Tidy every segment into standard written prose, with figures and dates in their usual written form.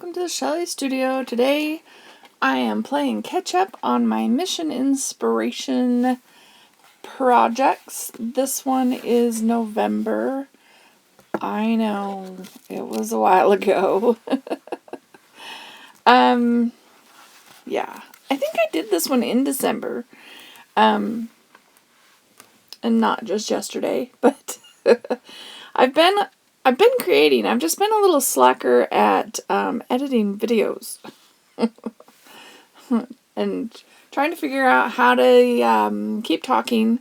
welcome to the Shelley Studio. Today I am playing catch up on my mission inspiration projects. This one is November. I know, it was a while ago. Yeah, I think I did this one in December. And not just yesterday, but I've been creating. I've just been a little slacker at editing videos and trying to figure out how to keep talking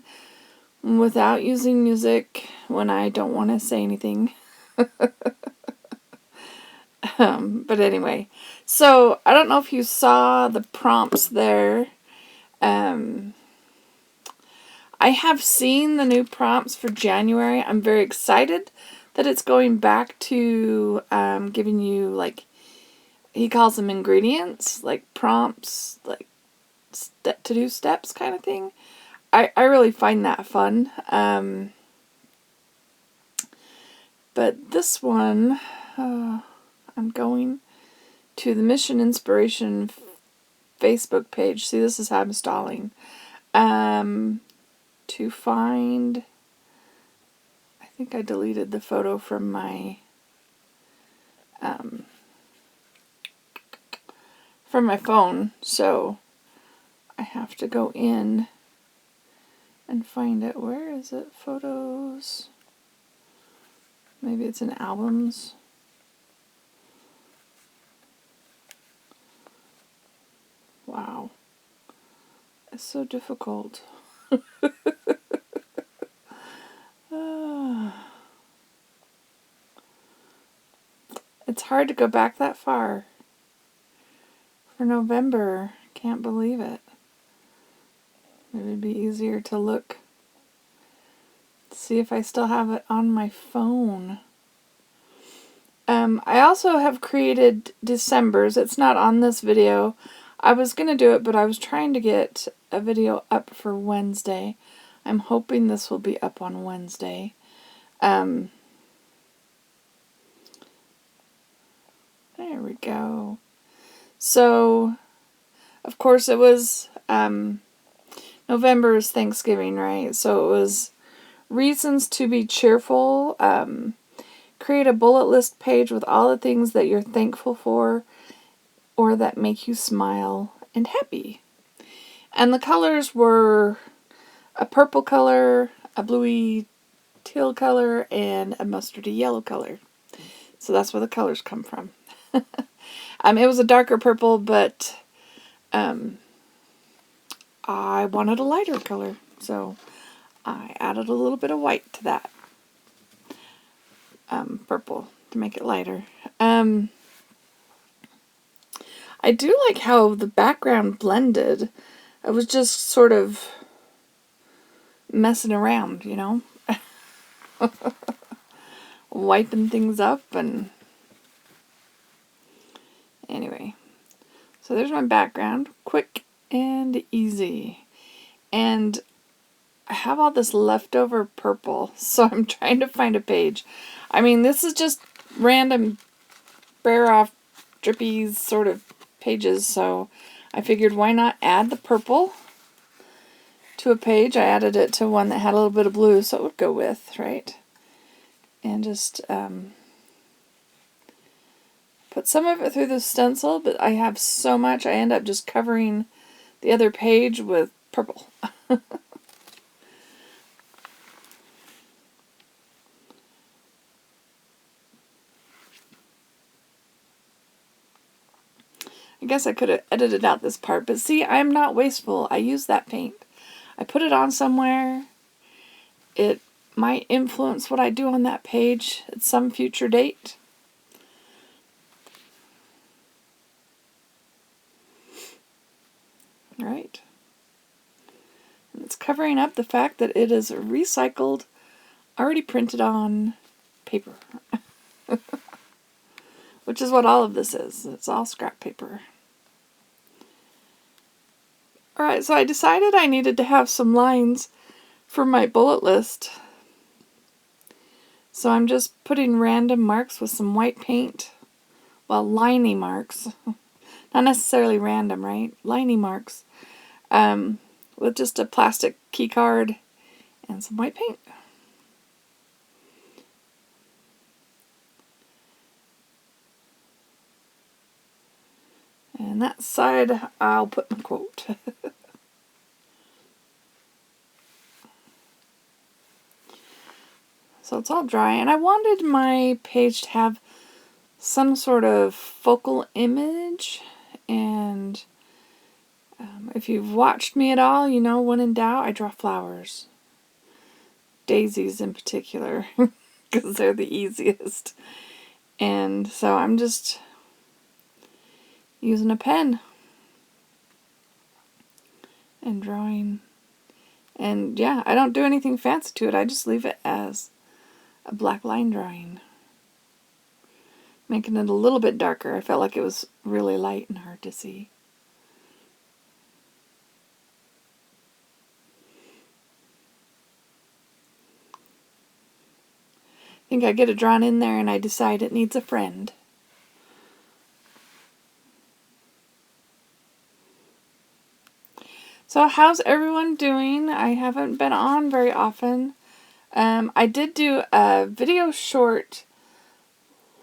without using music when I don't want to say anything. But anyway, so I don't know if you saw the prompts there. I have seen the new prompts for January. I'm very excited that it's going back to giving you, like, he calls them ingredients, like prompts, like to-do steps kind of thing. I really find that fun. But this one, I'm going to the Mission Inspiration Facebook page. See, this is how I'm stalling. To find, I think I deleted the photo from my phone, so I have to go in and find it. Where is it? Photos. Maybe it's in albums. Wow. It's so difficult. It's hard to go back that far. For November. Can't believe it. Maybe it'd be easier to look. See if I still have it on my phone. I also have created December's. It's not on this video. I was going to do it, but I was trying to get a video up for Wednesday. I'm hoping this will be up on Wednesday. There we go. So, of course, it was November is Thanksgiving, right? So it was reasons to be cheerful. Create a bullet list page with all the things that you're thankful for or that make you smile and happy. And the colors were a purple color, a bluey teal color, and a mustardy yellow color. So that's where the colors come from. It was a darker purple, but I wanted a lighter color, so I added a little bit of white to that purple to make it lighter. I do like how the background blended. I was just sort of messing around, you know, wiping things up, and anyway. So there's my background, quick and easy. And I have all this leftover purple, so I'm trying to find a page. I mean, this is just random bare off drippy sort of pages, so I figured why not add the purple to a page. I added it to one that had a little bit of blue, so it would go with, right? And just put some of it through the stencil, but I have so much I end up just covering the other page with purple. I guess I could have edited out this part, but see, I'm not wasteful. I use that paint. I put it on somewhere. It might influence what I do on that page at some future date. Right? And it's covering up the fact that it is recycled, already printed on paper. Which is what all of this is. It's all scrap paper. Alright, so I decided I needed to have some lines for my bullet list. So I'm just putting random marks with some white paint liney marks. Not necessarily random, right? Liney marks. With just a plastic key card and some white paint. And that side, I'll put my quote. So it's all dry, and I wanted my page to have some sort of focal image, and if you've watched me at all, you know, when in doubt, I draw flowers. Daisies in particular, because they're the easiest. And so I'm just using a pen and drawing. And yeah, I don't do anything fancy to it. I just leave it as a black line drawing. Making it a little bit darker. I felt like it was really light and hard to see. I think I get it drawn in there and I decide it needs a friend. So how's everyone doing? I haven't been on very often. I did do a video short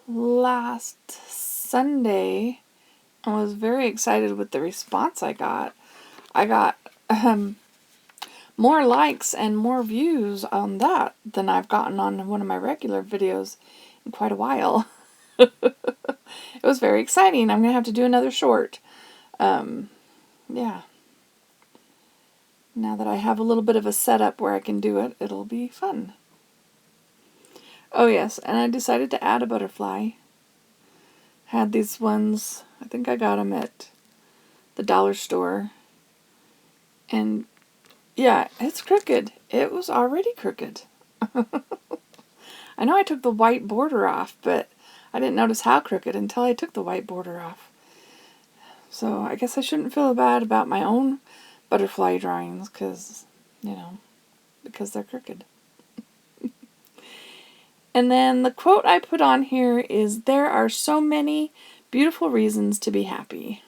last Sunday. I was very excited with the response I got. I got more likes and more views on that than I've gotten on one of my regular videos in quite a while. It was very exciting. I'm going to have to do another short. Yeah. Now that I have a little bit of a setup where I can do it, it'll be fun. Oh yes, and I decided to add a butterfly. Had these ones, I think I got them at the dollar store. And yeah, it's crooked. It was already crooked. I know I took the white border off, but I didn't notice how crooked until I took the white border off. So I guess I shouldn't feel bad about my own butterfly drawings because, you know, because they're crooked. And then the quote I put on here is, "There are so many beautiful reasons to be happy."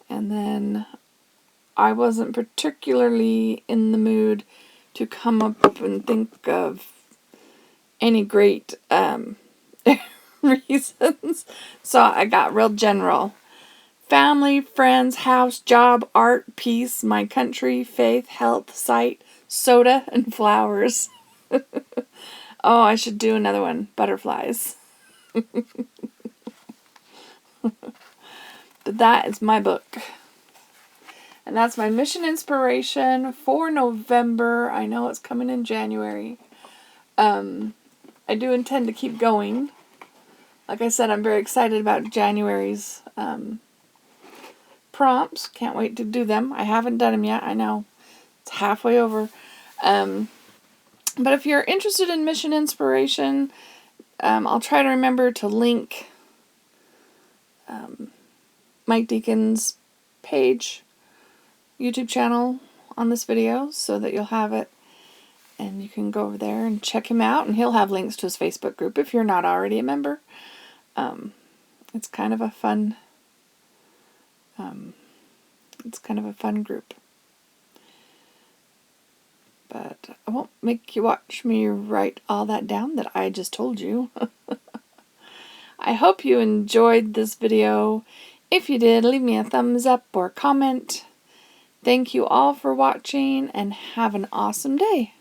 And then I wasn't particularly in the mood to come up and think of any great reasons. So I got real general. Family, friends, house, job, art, peace, my country, faith, health, sight, soda, and flowers. Oh, I should do another one. Butterflies. But that is my book. And that's my mission inspiration for November. I know it's coming in January. I do intend to keep going. Like I said, I'm very excited about January's prompts. Can't wait to do them. I haven't done them yet. I know. It's halfway over. But if you're interested in mission inspiration, I'll try to remember to link Mike Deacon's page, YouTube channel on this video so that you'll have it. And you can go over there and check him out. And he'll have links to his Facebook group if you're not already a member. It's kind of a fun... it's kind of a fun group. But I won't make you watch me write all that down that I just told you. I hope you enjoyed this video. If you did, leave me a thumbs up or comment. Thank you all for watching and have an awesome day.